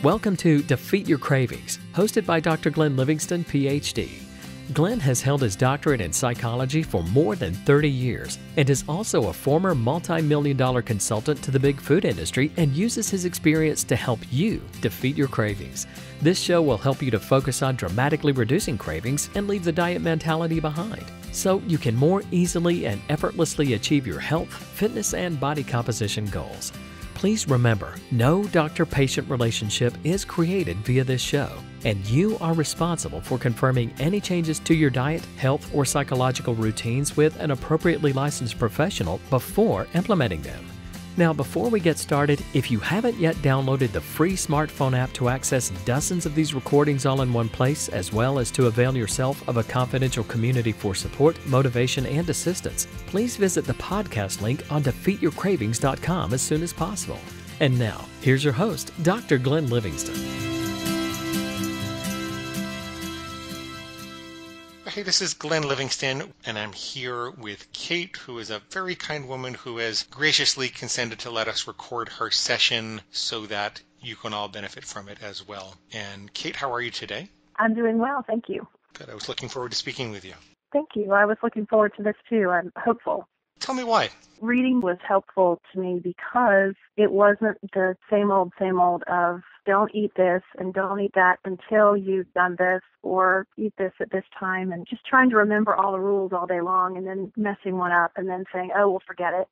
Welcome to Defeat Your Cravings, hosted by Dr. Glenn Livingston, PhD. Glenn has held his doctorate in psychology for more than 30 years and is also a former multi-million-dollar consultant to the big food industry and uses his experience to help you defeat your cravings. This show will help you to focus on dramatically reducing cravings and leave the diet mentality behind, so you can more easily and effortlessly achieve your health, fitness, and body composition goals. Please remember, no doctor-patient relationship is created via this show, and you are responsible for confirming any changes to your diet, health, or psychological routines with an appropriately licensed professional before implementing them. Now, before we get started, if you haven't yet downloaded the free smartphone app to access dozens of these recordings all in one place, as well as to avail yourself of a confidential community for support, motivation, and assistance, please visit the podcast link on defeatyourcravings.com as soon as possible. And now, here's your host, Dr. Glenn Livingston. Hey, this is Glenn Livingston, and I'm here with Kate, who is a very kind woman who has graciously consented to let us record her session so that you can all benefit from it as well. And Kate, how are you today? I'm doing well, thank you. Good. I was looking forward to speaking with you. Thank you. I was looking forward to this too. I'm hopeful. Tell me why. Reading was helpful to me because it wasn't the same old of don't eat this and don't eat that until you've done this, or eat this at this time, and just trying to remember all the rules all day long and then messing one up and then saying, oh, well, forget it.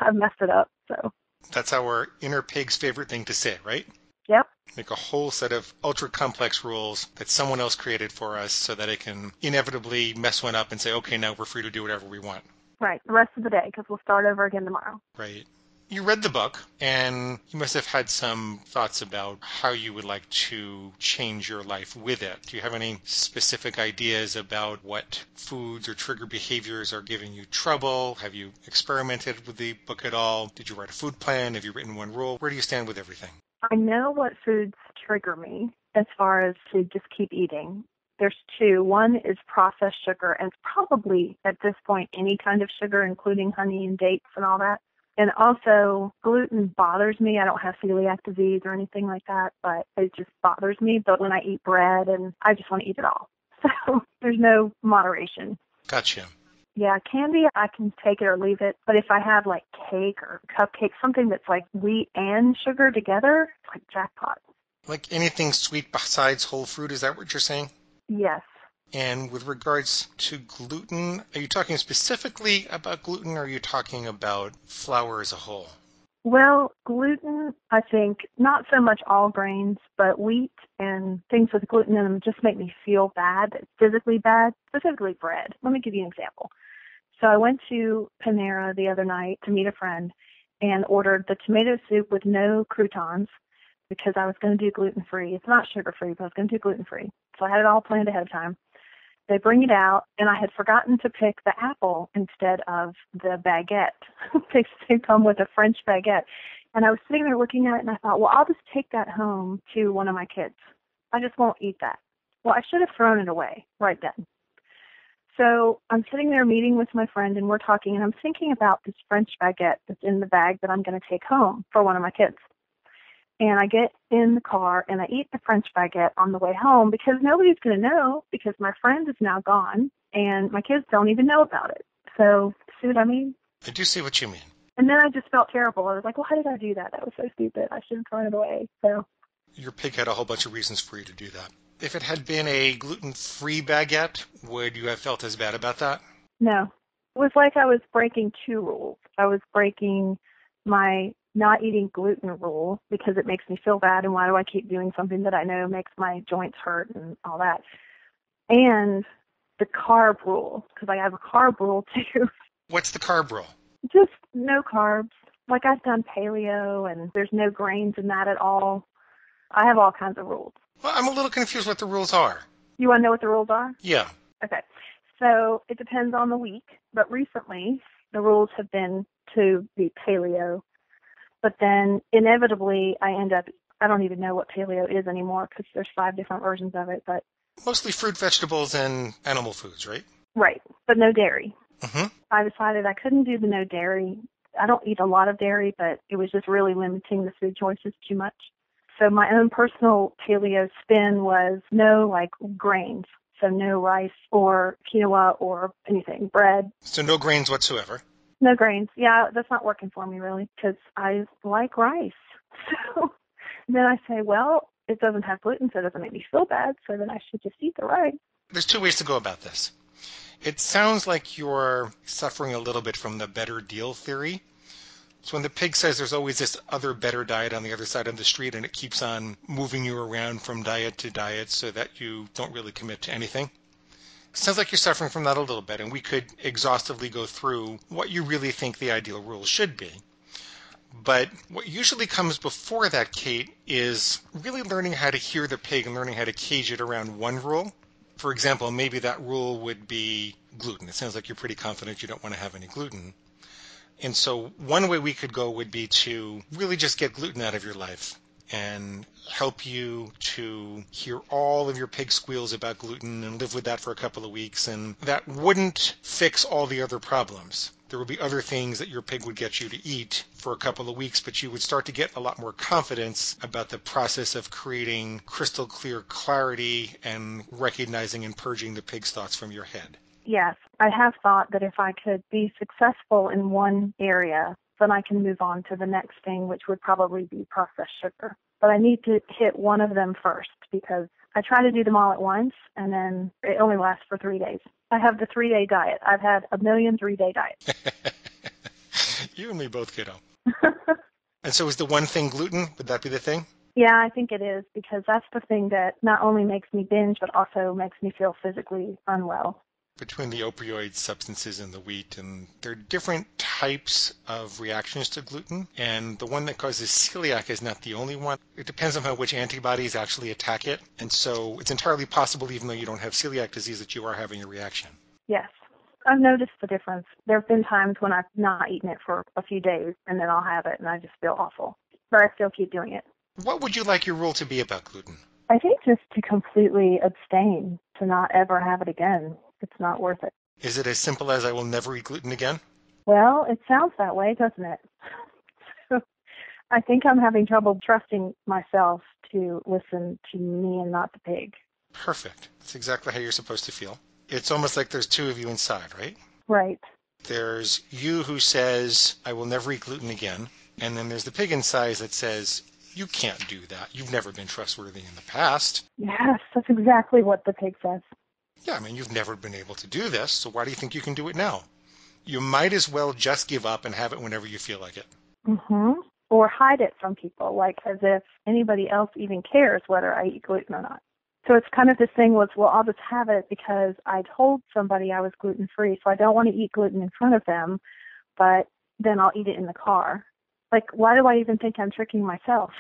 I've messed it up. So that's our inner pig's favorite thing to say, right? Yep. Make a whole set of ultra complex rules that someone else created for us so that it can inevitably mess one up and say, okay, now we're free to do whatever we want. Right, the rest of the day, because we'll start over again tomorrow. Right. You read the book, and you must have had some thoughts about how you would like to change your life with it. Do you have any specific ideas about what foods or trigger behaviors are giving you trouble? Have you experimented with the book at all? Did you write a food plan? Have you written one rule? Where do you stand with everything? I know what foods trigger me as far as to just keep eating. There's two. One is processed sugar, and probably at this point any kind of sugar, including honey and dates and all that. And also, gluten bothers me. I don't have celiac disease or anything like that, but it just bothers me. But when I eat bread, and I just want to eat it all. So there's no moderation. Gotcha. Yeah, candy, I can take it or leave it. But if I have like cake or cupcake, something that's like wheat and sugar together, it's like jackpot. Like anything sweet besides whole fruit, is that what you're saying? Yes. And with regards to gluten, are you talking specifically about gluten, or are you talking about flour as a whole? Well, gluten, I think, not so much all grains, but wheat and things with gluten in them just make me feel bad, physically bad, specifically bread. Let me give you an example. So I went to Panera the other night to meet a friend and ordered the tomato soup with no croutons because I was going to do gluten-free. It's not sugar-free, but I was going to do gluten-free. So I had it all planned ahead of time. They bring it out, and I had forgotten to pick the apple instead of the baguette. They come with a French baguette. And I was sitting there looking at it, and I thought, well, I'll just take that home to one of my kids. I just won't eat that. Well, I should have thrown it away right then. So I'm sitting there meeting with my friend, and we're talking, and I'm thinking about this French baguette that's in the bag that I'm going to take home for one of my kids. And I get in the car, and I eat the French baguette on the way home because nobody's going to know because my friend is now gone, and my kids don't even know about it. So, see what I mean? I do see what you mean. And then I just felt terrible. I was like, well, how did I do that? That was so stupid. I should have thrown it away. So your pig had a whole bunch of reasons for you to do that. If it had been a gluten-free baguette, would you have felt as bad about that? No. It was like I was breaking two rules. I was breaking my not eating gluten rule because it makes me feel bad, and why do I keep doing something that I know makes my joints hurt and all that. And the carb rule, because I have a carb rule too. What's the carb rule? Just no carbs. Like I've done paleo, and there's no grains in that at all. I have all kinds of rules. Well, I'm a little confused what the rules are. You want to know what the rules are? Yeah. Okay. So it depends on the week, but recently the rules have been to be paleo. But then inevitably I end up, I don't even know what paleo is anymore because there's 5 different versions of it. But mostly fruit, vegetables, and animal foods, right? Right, but no dairy. Mm-hmm. I decided I couldn't do the no dairy. I don't eat a lot of dairy, but it was just really limiting the food choices too much. So my own personal paleo spin was no like grains. So no rice or quinoa or anything, bread. So no grains whatsoever. No grains. Yeah, that's not working for me really because I like rice. So then I say, well, it doesn't have gluten, so it doesn't make me feel bad. So then I should just eat the rice. There's two ways to go about this. It sounds like you're suffering a little bit from the better deal theory. So when the pig says there's always this other better diet on the other side of the street and it keeps on moving you around from diet to diet so that you don't really commit to anything, it sounds like you're suffering from that a little bit, and we could exhaustively go through what you really think the ideal rule should be. But what usually comes before that, Kate, is really learning how to hear the pig and learning how to cage it around one rule. For example, maybe that rule would be gluten. It sounds like you're pretty confident you don't want to have any gluten. And so one way we could go would be to really just get gluten out of your life and help you to hear all of your pig squeals about gluten and live with that for a couple of weeks. And that wouldn't fix all the other problems. There would be other things that your pig would get you to eat for a couple of weeks, but you would start to get a lot more confidence about the process of creating crystal clear clarity and recognizing and purging the pig's thoughts from your head. Yes, I have thought that if I could be successful in one area, then I can move on to the next thing, which would probably be processed sugar. But I need to hit one of them first because I try to do them all at once, and then it only lasts for 3 days. I have the 3-day diet. I've had a million 3-day diets. You and me both, kiddo. And so is the one thing gluten? Would that be the thing? Yeah, I think it is because that's the thing that not only makes me binge, but also makes me feel physically unwell. Between the opioid substances and the wheat, and there are different types of reactions to gluten, and the one that causes celiac is not the only one. It depends on how which antibodies actually attack it, and so it's entirely possible, even though you don't have celiac disease, that you are having a reaction. Yes. I've noticed the difference. There have been times when I've not eaten it for a few days, and then I'll have it, and I just feel awful. But I still keep doing it. What would you like your rule to be about gluten? I think just to completely abstain, to not ever have it again. It's not worth it. Is it as simple as I will never eat gluten again? Well, it sounds that way, doesn't it? So I think I'm having trouble trusting myself to listen to me and not the pig. Perfect. That's exactly how you're supposed to feel. It's almost like there's two of you inside, right? Right. There's you who says, I will never eat gluten again. And then there's the pig inside that says, you can't do that. You've never been trustworthy in the past. Yes, that's exactly what the pig says. Yeah, I mean, you've never been able to do this, so why do you think you can do it now? You might as well just give up and have it whenever you feel like it. Mm-hmm. Or hide it from people, like as if anybody else even cares whether I eat gluten or not. So it's kind of this thing was, well, I'll just have it because I told somebody I was gluten-free, so I don't want to eat gluten in front of them, but then I'll eat it in the car. Like, why do I even think I'm tricking myself?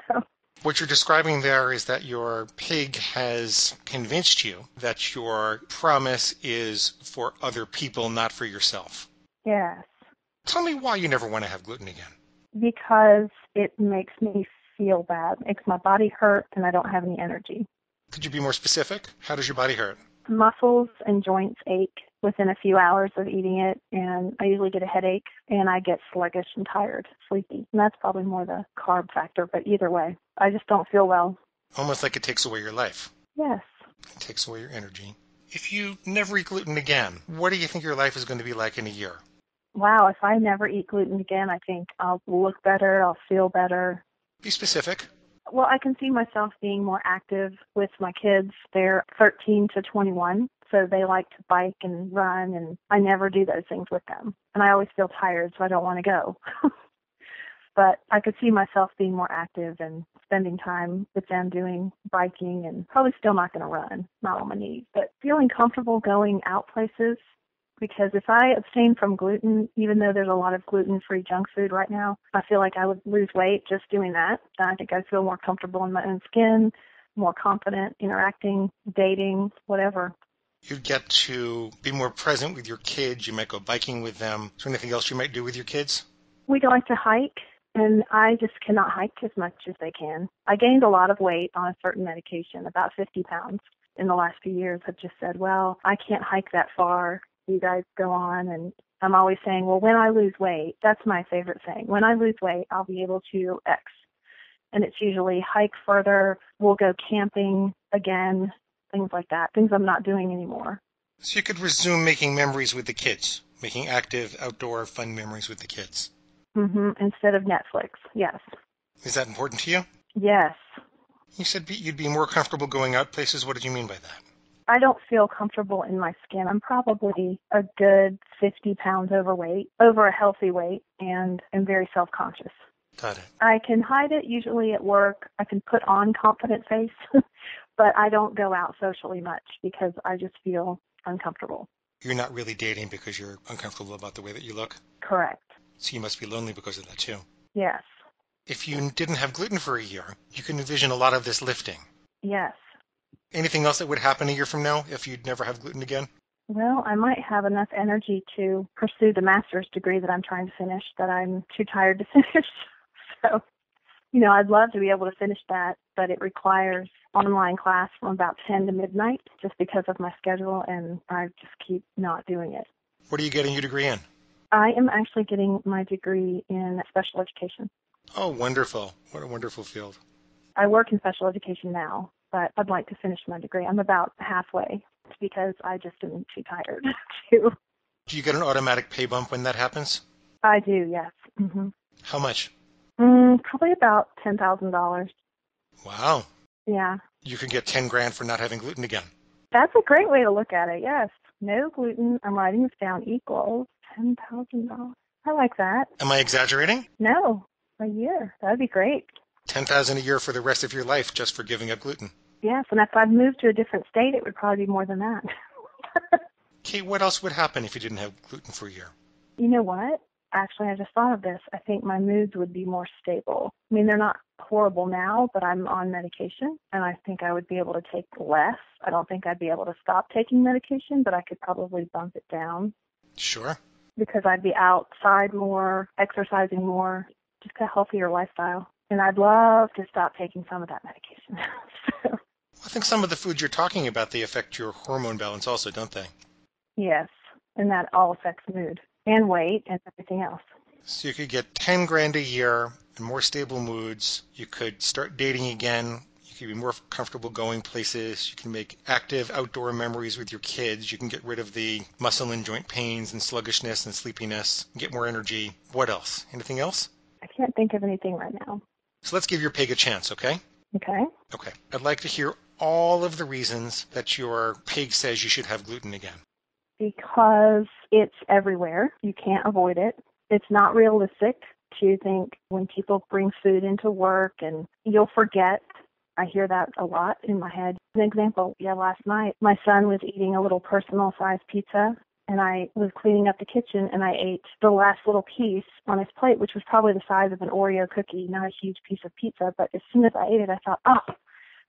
So, What you're describing there is that your pig has convinced you that your promise is for other people, not for yourself. yes, Tell me why you never want to have gluten again. because it makes me feel bad. It makes my body hurt, and I don't have any energy. Could you be more specific? How does your body hurt? Muscles and joints ache within a few hours of eating it, and I usually get a headache, and I get sluggish and tired, sleepy. And that's probably more the carb factor, but either way, I just don't feel well. Almost like it takes away your life. Yes. It takes away your energy. If you never eat gluten again, what do you think your life is going to be like in a year? Wow, if I never eat gluten again, I think I'll look better, I'll feel better. Be specific. Well, I can see myself being more active with my kids. They're 13 to 21, so they like to bike and run, and I never do those things with them. And I always feel tired, so I don't want to go. But I could see myself being more active and spending time with them doing biking, and probably still not going to run, not on my knees, but feeling comfortable going out places. Because if I abstain from gluten, even though there's a lot of gluten-free junk food right now, I feel like I would lose weight just doing that. And I think I'd feel more comfortable in my own skin, more confident interacting, dating, whatever. You'd get to be more present with your kids. You might go biking with them. Is there anything else you might do with your kids? We like to hike, and I just cannot hike as much as they can. I gained a lot of weight on a certain medication, about 50 pounds. In the last few years, I've just said, well, I can't hike that far. You guys go on, and I'm always saying, well, when I lose weight, that's my favorite thing. When I lose weight, I'll be able to X. And it's usually hike further, we'll go camping again, things like that, things I'm not doing anymore. So you could resume making memories with the kids, making active, outdoor, fun memories with the kids. Instead of Netflix, yes. Is that important to you? Yes. You said you'd be more comfortable going out places. What did you mean by that? I don't feel comfortable in my skin. I'm probably a good 50 pounds overweight, over a healthy weight, and am very self-conscious. Got it. I can hide it usually at work. I can put on confident face, but I don't go out socially much because I just feel uncomfortable. You're not really dating because you're uncomfortable about the way that you look? Correct. So you must be lonely because of that too. Yes. If you didn't have gluten for a year, you can envision a lot of this lifting. Yes. Anything else that would happen a year from now if you'd never have gluten again? Well, I might have enough energy to pursue the master's degree that I'm trying to finish that I'm too tired to finish. So, I'd love to be able to finish that, but it requires online class from about 10 to midnight just because of my schedule, and I just keep not doing it. What are you getting your degree in? I am actually getting my degree in special education. Oh, wonderful. What a wonderful field. I work in special education now, but I'd like to finish my degree. I'm about halfway because I just am too tired to. Do you get an automatic pay bump when that happens? I do, yes. How much? Probably about $10,000. Wow. Yeah. You could get 10 grand for not having gluten again. That's a great way to look at it, yes. No gluten, I'm writing this down, equals $10,000. I like that. Am I exaggerating? No, a year. That'd be great. 10,000 a year for the rest of your life just for giving up gluten. Yes, and if I'd moved to a different state, it would probably be more than that. Kate, what else would happen if you didn't have gluten for a year? You know what? Actually, I just thought of this. I think my moods would be more stable. I mean, they're not horrible now, but I'm on medication, and I think I would be able to take less. I don't think I'd be able to stop taking medication, but I could probably bump it down. Sure. Because I'd be outside more, exercising more, just a healthier lifestyle. And I'd love to stop taking some of that medication. So, I think some of the foods you're talking about, they affect your hormone balance also, don't they? yes, and that all affects mood and weight and everything else. So you could get 10 grand a year and more stable moods. You could start dating again. You could be more comfortable going places. You can make active outdoor memories with your kids. You can get rid of the muscle and joint pains and sluggishness and sleepiness. Get more energy. What else? Anything else? I can't think of anything right now. So let's give your pig a chance, okay? Okay. Okay. I'd like to hear all of the reasons that your pig says you should have gluten again. Because it's everywhere. You can't avoid it. It's not realistic to think when people bring food into work and you'll forget. I hear that a lot in my head. An example, last night my son was eating a little personal-sized pizza, and I was cleaning up the kitchen, and I ate the last little piece on his plate, which was probably the size of an Oreo cookie, not a huge piece of pizza. But as soon as I ate it, I thought, oh,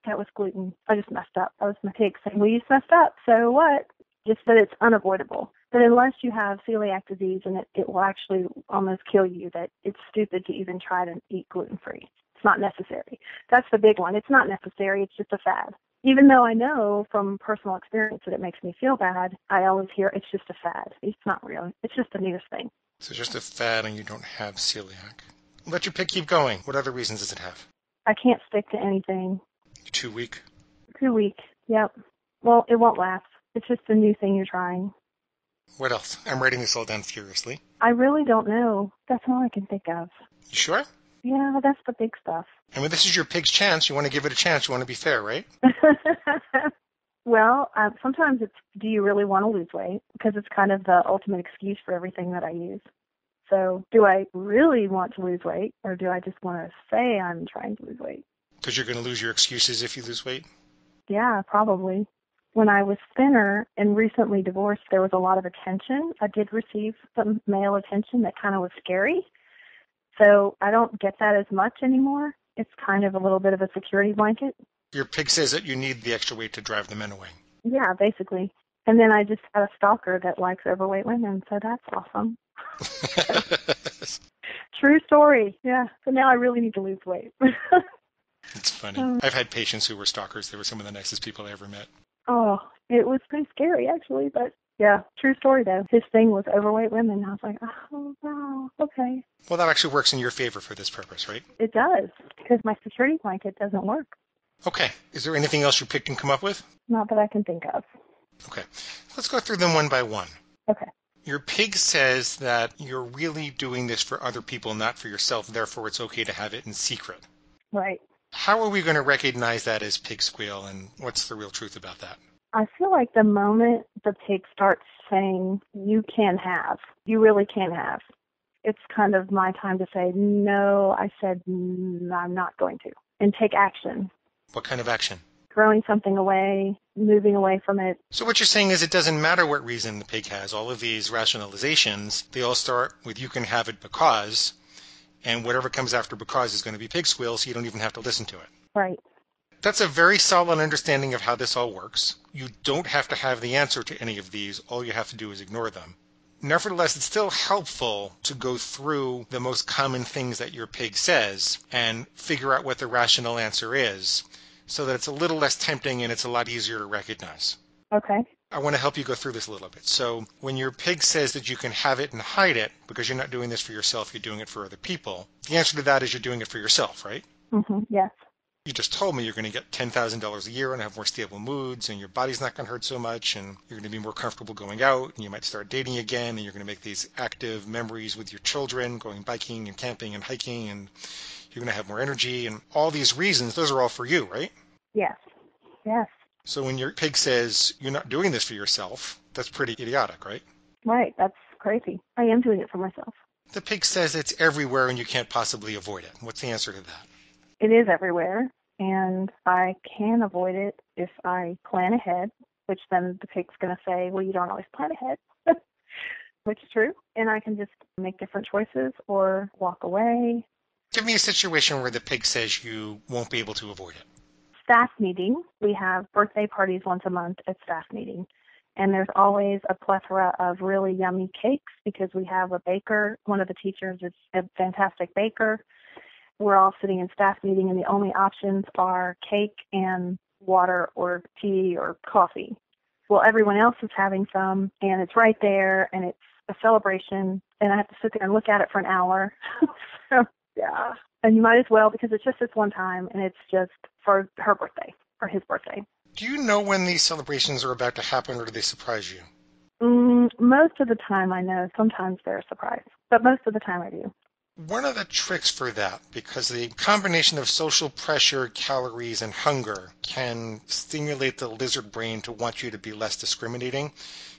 that was gluten. I just messed up. That was my pig saying, well, you just messed up, so what? Just that it's unavoidable. But unless you have celiac disease and it will actually almost kill you, that it's stupid to even try to eat gluten-free. It's not necessary. That's the big one. It's not necessary. It's just a fad. Even though I know from personal experience that it makes me feel bad, I always hear it's just a fad. It's not real. It's just the newest thing. So just a fad and you don't have celiac. Let your pig keep going. What other reasons does it have? I can't stick to anything. You're too weak. Too weak. Yep. Well, it won't last. It's just a new thing you're trying. What else? I'm writing this all down furiously. I really don't know. That's all I can think of. You sure? Yeah, that's the big stuff. I mean, this is your pig's chance. You want to give it a chance. You want to be fair, right? Well, sometimes it's, do you really want to lose weight? Because it's kind of the ultimate excuse for everything that I use. So do I really want to lose weight, or do I just want to say I'm trying to lose weight? Because you're going to lose your excuses if you lose weight? Yeah, probably. When I was thinner and recently divorced, there was a lot of attention. I did receive some male attention that kind of was scary. So I don't get that as much anymore. It's kind of a little bit of a security blanket. Your pig says that you need the extra weight to drive the men away. Yeah, basically. And then I just had a stalker that likes overweight women, so that's awesome. True story. Yeah. So now I really need to lose weight. It's funny. I've had patients who were stalkers. They were some of the nicest people I ever met. Oh, it was pretty scary, actually, but Yeah, true story though. His thing was overweight women. I was like, oh, wow, okay. Well, that actually works in your favor for this purpose, right? It does, because my security blanket doesn't work. Okay. Is there anything else your pig can come up with? Not that I can think of. Okay. Let's go through them one by one. Okay. Your pig says that you're really doing this for other people, not for yourself, therefore it's okay to have it in secret. Right. How are we going to recognize that as pig squeal, and what's the real truth about that? I feel like the moment the pig starts saying, you can have, you really can have, it's kind of my time to say, no, I said, I'm not going to, and take action. What kind of action? Throwing something away, moving away from it. So what you're saying is it doesn't matter what reason the pig has. All of these rationalizations, they all start with you can have it because, and whatever comes after because is going to be pig squeal, so you don't even have to listen to it. Right. That's a very solid understanding of how this all works. You don't have to have the answer to any of these. All you have to do is ignore them. Nevertheless, it's still helpful to go through the most common things that your pig says and figure out what the rational answer is so that it's a little less tempting and it's a lot easier to recognize. Okay. I want to help you go through this a little bit. So when your pig says that you can have it and hide it because you're not doing this for yourself, you're doing it for other people, the answer to that is you're doing it for yourself, right? Yes. You just told me you're going to get $10,000 a year and have more stable moods and your body's not going to hurt so much and you're going to be more comfortable going out and you might start dating again and you're going to make these active memories with your children, going biking and camping and hiking, and you're going to have more energy and all these reasons. Those are all for you, right? Yes. Yes. So when your pig says you're not doing this for yourself, that's pretty idiotic, right? Right. That's crazy. I am doing it for myself. The pig says it's everywhere and you can't possibly avoid it. What's the answer to that? It is everywhere, and I can avoid it if I plan ahead, which then the pig's going to say, well, you don't always plan ahead, which is true. And I can just make different choices or walk away. Give me a situation where the pig says you won't be able to avoid it. Staff meeting. We have birthday parties once a month at staff meeting. And there's always a plethora of really yummy cakes because we have a baker. One of the teachers is a fantastic baker. We're all sitting in staff meeting, and the only options are cake and water or tea or coffee. Well, everyone else is having some, and it's right there, and it's a celebration, and I have to sit there and look at it for an hour. So, yeah. And you might as well, because it's just this one time, and it's just for her birthday, or his birthday. Do you know when these celebrations are about to happen, or do they surprise you? Most of the time I know. Sometimes they're a surprise, but most of the time I do. One of the tricks for that, because the combination of social pressure, calories, and hunger can stimulate the lizard brain to want you to be less discriminating.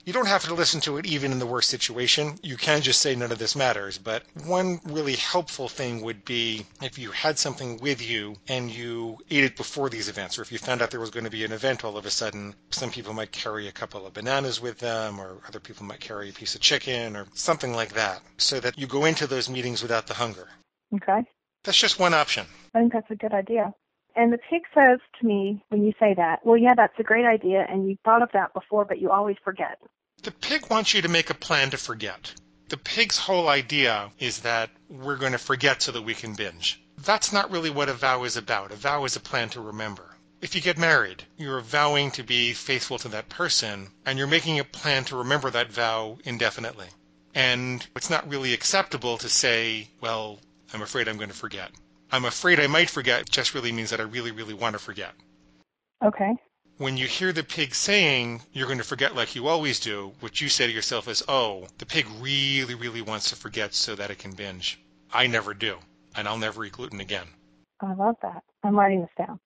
You don't have to listen to it even in the worst situation. You can just say none of this matters. But one really helpful thing would be if you had something with you and you ate it before these events, or if you found out there was going to be an event all of a sudden. Some people might carry a couple of bananas with them, or other people might carry a piece of chicken or something like that, so that you go into those meetings without the hunger. Okay. That's just one option. I think that's a good idea. And the pig says to me, when you say that, well, yeah, that's a great idea, and you thought of that before, but you always forget. The pig wants you to make a plan to forget. The pig's whole idea is that we're going to forget so that we can binge. That's not really what a vow is about. A vow is a plan to remember. If you get married, you're vowing to be faithful to that person, and you're making a plan to remember that vow indefinitely. And it's not really acceptable to say, well, I'm afraid I'm going to forget. I'm afraid I might forget just really means that I really, really want to forget. Okay. When you hear the pig saying you're going to forget like you always do, what you say to yourself is, oh, the pig really, really wants to forget so that it can binge. I never do, and I'll never eat gluten again. I love that. I'm writing this down.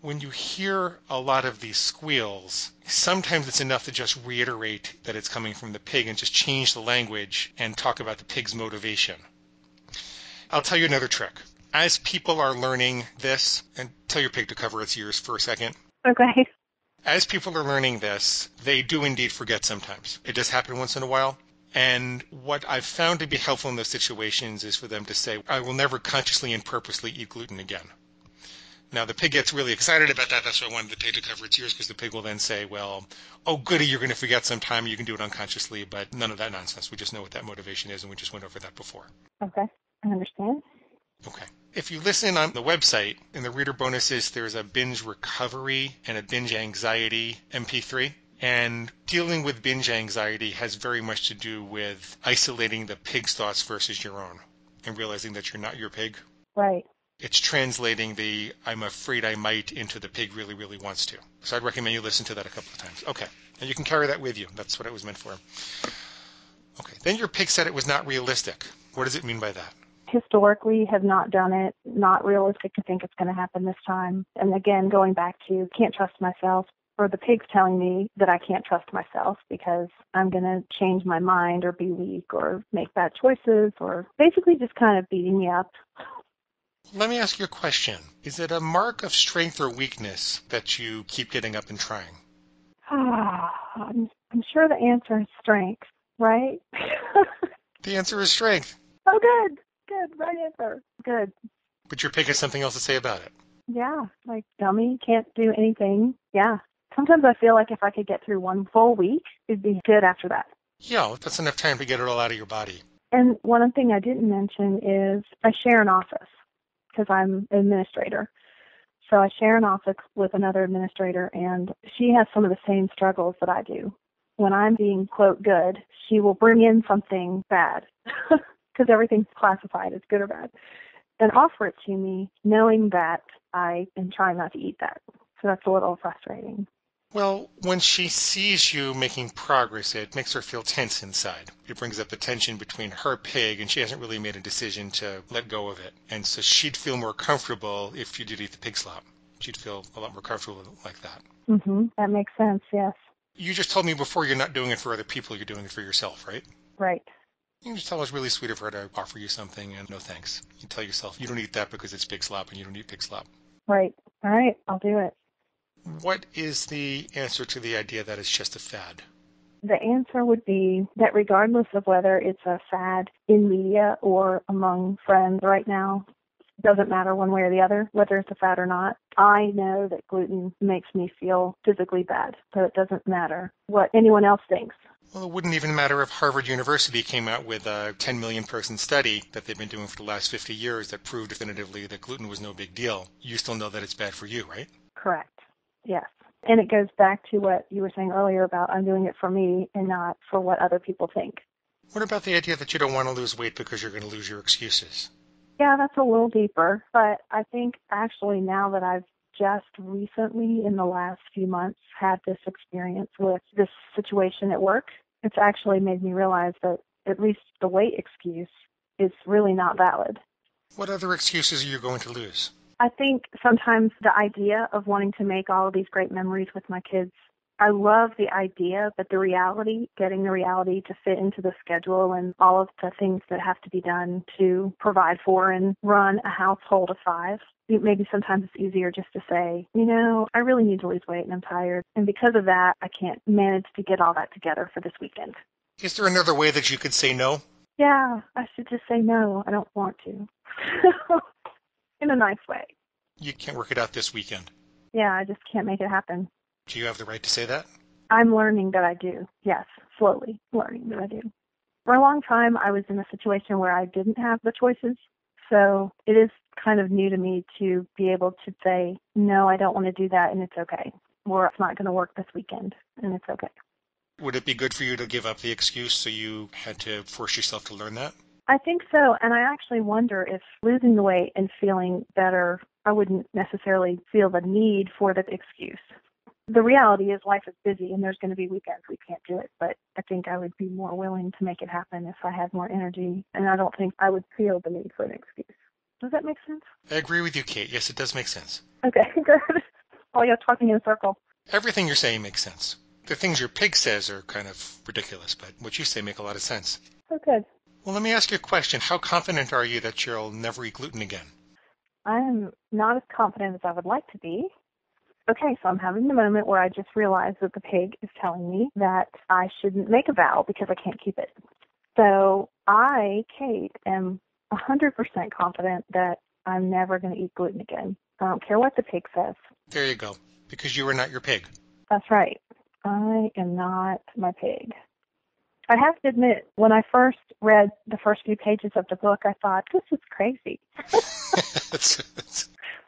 When you hear a lot of these squeals, sometimes it's enough to just reiterate that it's coming from the pig and just change the language and talk about the pig's motivation. I'll tell you another trick. As people are learning this, and tell your pig to cover its ears for a second. Okay. As people are learning this, they do indeed forget sometimes. It does happen once in a while. And what I've found to be helpful in those situations is for them to say, I will never consciously and purposely eat gluten again. Now, the pig gets really excited about that. That's why I wanted the pig to cover its ears, because the pig will then say, well, oh, goody, you're going to forget sometime. You can do it unconsciously, but none of that nonsense. We just know what that motivation is, and we just went over that before. Okay. I understand. Okay. If you listen on the website, in the reader bonuses, there's a binge recovery and a binge anxiety MP3. And dealing with binge anxiety has very much to do with isolating the pig's thoughts versus your own and realizing that you're not your pig. Right. It's translating the "I'm afraid I might" into the pig really, really wants to. So I'd recommend you listen to that a couple of times. Okay. And you can carry that with you. That's what it was meant for. Okay. Then your pig said it was not realistic. What does it mean by that? Historically have not done it, not realistic to think it's going to happen this time. And again, going back to can't trust myself, or the pig's telling me that I can't trust myself because I'm going to change my mind or be weak or make bad choices, or basically just kind of beating me up. Let me ask you a question. Is it a mark of strength or weakness that you keep getting up and trying? I'm sure the answer is strength, right? The answer is strength. Oh, good. Good. Right answer. Good. But your pig has something else to say about it. Yeah. Like, dummy, can't do anything. Yeah. Sometimes I feel like if I could get through one full week, it'd be good after that. Yeah, that's enough time to get it all out of your body. And one thing I didn't mention is I share an office because I'm an administrator. So I share an office with another administrator, and she has some of the same struggles that I do. When I'm being, quote, good, she will bring in something bad because everything's classified as good or bad and offer it to me knowing that I am trying not to eat that. So that's a little frustrating. Well, when she sees you making progress, it makes her feel tense inside. It brings up the tension between her pig, and she hasn't really made a decision to let go of it. And so she'd feel more comfortable if you did eat the pig slop. She'd feel a lot more comfortable like that. That makes sense, yes. You just told me before you're not doing it for other people, you're doing it for yourself, right? Right. You just tell us really sweet of her to offer you something and no thanks. You tell yourself you don't eat that because it's pig slop and you don't eat pig slop. Right. All right, I'll do it. What is the answer to the idea that it's just a fad? The answer would be that regardless of whether it's a fad in media or among friends right now, doesn't matter one way or the other, whether it's a fad or not. I know that gluten makes me feel physically bad, so it doesn't matter what anyone else thinks. Well, it wouldn't even matter if Harvard University came out with a 10 million person study that they've been doing for the last 50 years that proved definitively that gluten was no big deal. You still know that it's bad for you, right? Correct. Yes. And it goes back to what you were saying earlier about I'm doing it for me and not for what other people think. What about the idea that you don't want to lose weight because you're going to lose your excuses? Yeah, that's a little deeper, but I think actually now that I've just recently in the last few months had this experience with this situation at work, it's actually made me realize that at least the weight excuse is really not valid. What other excuses are you going to lose? I think sometimes the idea of wanting to make all of these great memories with my kids, I love the idea, but the reality, getting the reality to fit into the schedule and all of the things that have to be done to provide for and run a household of 5, maybe sometimes it's easier just to say, I really need to lose weight and I'm tired. And because of that, I can't manage to get all that together for this weekend. Is there another way that you could say no? Yeah, I should just say no, I don't want to. In a nice way. You can't work it out this weekend. Yeah, I just can't make it happen. Do you have the right to say that? I'm learning that I do. Yes, slowly learning that I do. For a long time, I was in a situation where I didn't have the choices. So it is kind of new to me to be able to say, no, I don't want to do that, and it's okay. Or it's not going to work this weekend, and it's okay. Would it be good for you to give up the excuse so you had to force yourself to learn that? I think so, and I actually wonder if losing the weight and feeling better, I wouldn't necessarily feel the need for the excuse. The reality is life is busy, and there's going to be weekends we can't do it, but I think I would be more willing to make it happen if I had more energy, and I don't think I would feel the need for an excuse. Does that make sense? I agree with you, Kate. Yes, it does make sense. Okay, good. Oh, you're talking in a circle. Everything you're saying makes sense. The things your pig says are kind of ridiculous, but what you say make a lot of sense. Oh, good. Well, let me ask you a question. How confident are you that you'll never eat gluten again? I am not as confident as I would like to be. Okay, so I'm having the moment where I just realized that the pig is telling me that I shouldn't make a vow because I can't keep it. So I, Kate, am 100% confident that I'm never going to eat gluten again. I don't care what the pig says. There you go. Because you are not your pig. That's right. I am not my pig. I have to admit, when I first read the first few pages of the book, I thought, this is crazy.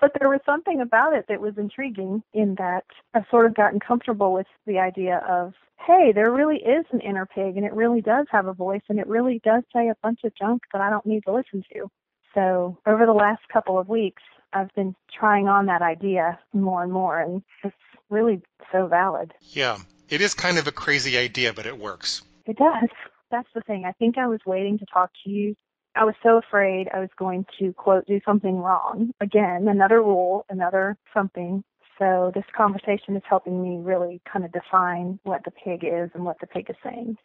But there was something about it that was intriguing in that I've sort of gotten comfortable with the idea of, hey, there really is an inner pig, and it really does have a voice, and it really does say a bunch of junk that I don't need to listen to. So over the last couple of weeks, I've been trying on that idea more and more, and it's really so valid. Yeah, it is kind of a crazy idea, but it works. It does. That's the thing. I think I was waiting to talk to you. I was so afraid I was going to, quote, do something wrong. Again, another rule, another something. So this conversation is helping me really kind of define what the pig is and what the pig is saying.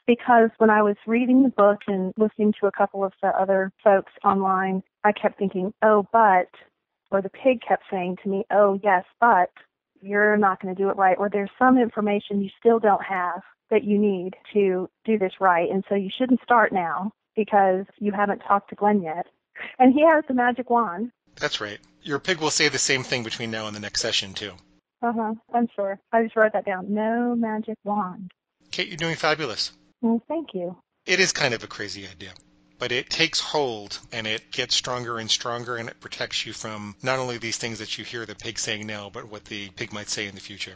Because when I was reading the book and listening to a couple of the other folks online, I kept thinking, oh, but, or the pig kept saying to me, oh, yes, but you're not going to do it right, or there's some information you still don't have that you need to do this right, and so you shouldn't start now because you haven't talked to Glenn yet. And he has the magic wand. That's right. Your pig will say the same thing between now and the next session, too. I'm sure. I just wrote that down. No magic wand. Kate, you're doing fabulous. Well, thank you. It is kind of a crazy idea, but it takes hold and it gets stronger and stronger, and it protects you from not only these things that you hear the pig saying now, but what the pig might say in the future.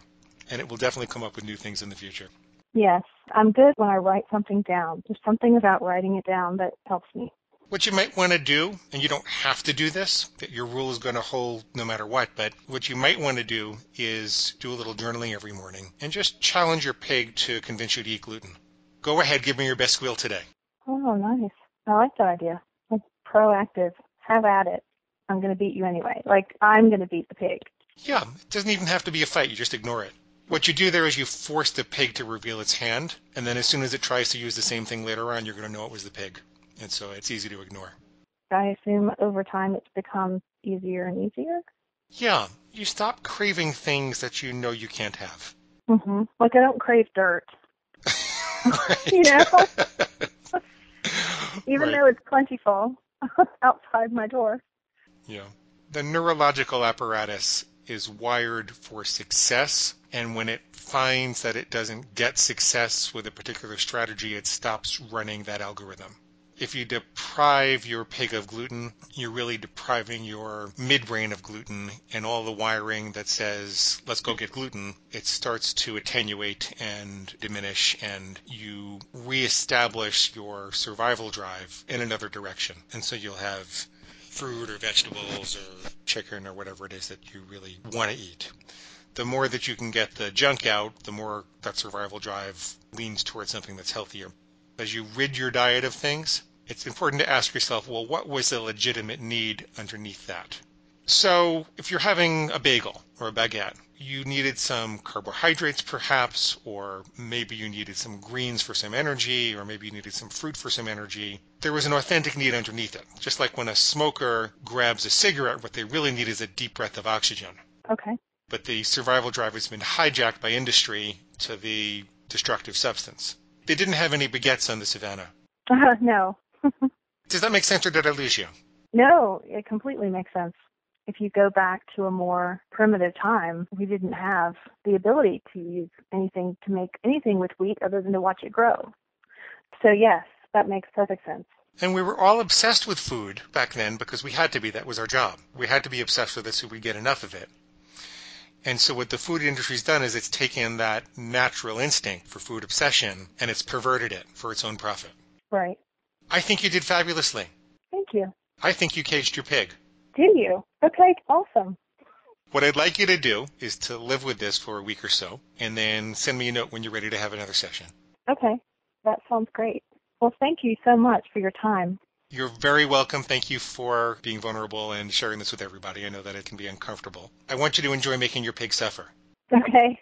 And it will definitely come up with new things in the future. Yes, I'm good when I write something down. There's something about writing it down that helps me. What you might want to do, and you don't have to do this, that your rule is going to hold no matter what, but what you might want to do is do a little journaling every morning and just challenge your pig to convince you to eat gluten. Go ahead, give me your best squeal today. Oh, nice. I like that idea. Like, proactive. Have at it. I'm going to beat you anyway. Like, I'm going to beat the pig. Yeah, it doesn't even have to be a fight. You just ignore it. What you do there is you force the pig to reveal its hand, and then as soon as it tries to use the same thing later on, you're going to know it was the pig. And so it's easy to ignore. I assume over time it's become easier and easier? Yeah, you stop craving things that you know you can't have. Mm-hmm. Like, I don't crave dirt. Right. You know? Even Right. though it's plentiful outside my door. Yeah. The neurological apparatus is wired for success, and when it finds that it doesn't get success with a particular strategy, it stops running that algorithm. If you deprive your pig of gluten, you're really depriving your midbrain of gluten, and all the wiring that says, let's go get gluten, it starts to attenuate and diminish, and you reestablish your survival drive in another direction. And so you'll have fruit or vegetables or chicken or whatever it is that you really want to eat. The more that you can get the junk out, the more that survival drive leans towards something that's healthier. As you rid your diet of things, it's important to ask yourself, well, what was the legitimate need underneath that? So if you're having a bagel or a baguette, you needed some carbohydrates perhaps, or maybe you needed some greens for some energy, or maybe you needed some fruit for some energy. There was an authentic need underneath it. Just like when a smoker grabs a cigarette, what they really need is a deep breath of oxygen. Okay. But the survival drive has been hijacked by industry to the destructive substance. They didn't have any baguettes on the savannah. No. Does that make sense, or did I lose you? No, it completely makes sense. If you go back to a more primitive time, we didn't have the ability to use anything to make anything with wheat other than to watch it grow. So yes, that makes perfect sense. And we were all obsessed with food back then because we had to be. That was our job. We had to be obsessed with it so we'd get enough of it. And so what the food industry's done is it's taken that natural instinct for food obsession and it's perverted it for its own profit. Right. I think you did fabulously. Thank you. I think you caged your pig. Did you? Okay, awesome. What I'd like you to do is to live with this for a week or so and then send me a note when you're ready to have another session. Okay, that sounds great. Well, thank you so much for your time. You're very welcome. Thank you for being vulnerable and sharing this with everybody. I know that it can be uncomfortable. I want you to enjoy making your pig suffer. Okay.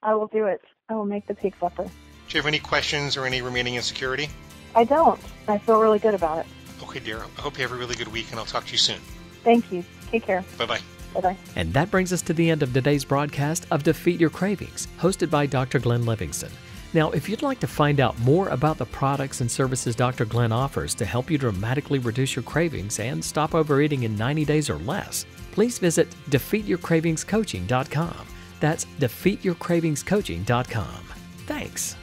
I will do it. I will make the pig suffer. Do you have any questions or any remaining insecurity? I don't. I feel really good about it. Okay, dear. I hope you have a really good week, and I'll talk to you soon. Thank you. Take care. Bye-bye. Bye-bye. And that brings us to the end of today's broadcast of Defeat Your Cravings, hosted by Dr. Glenn Livingston. Now, if you'd like to find out more about the products and services Dr. Glenn offers to help you dramatically reduce your cravings and stop overeating in 90 days or less, please visit defeatyourcravingscoaching.com. That's defeatyourcravingscoaching.com. Thanks.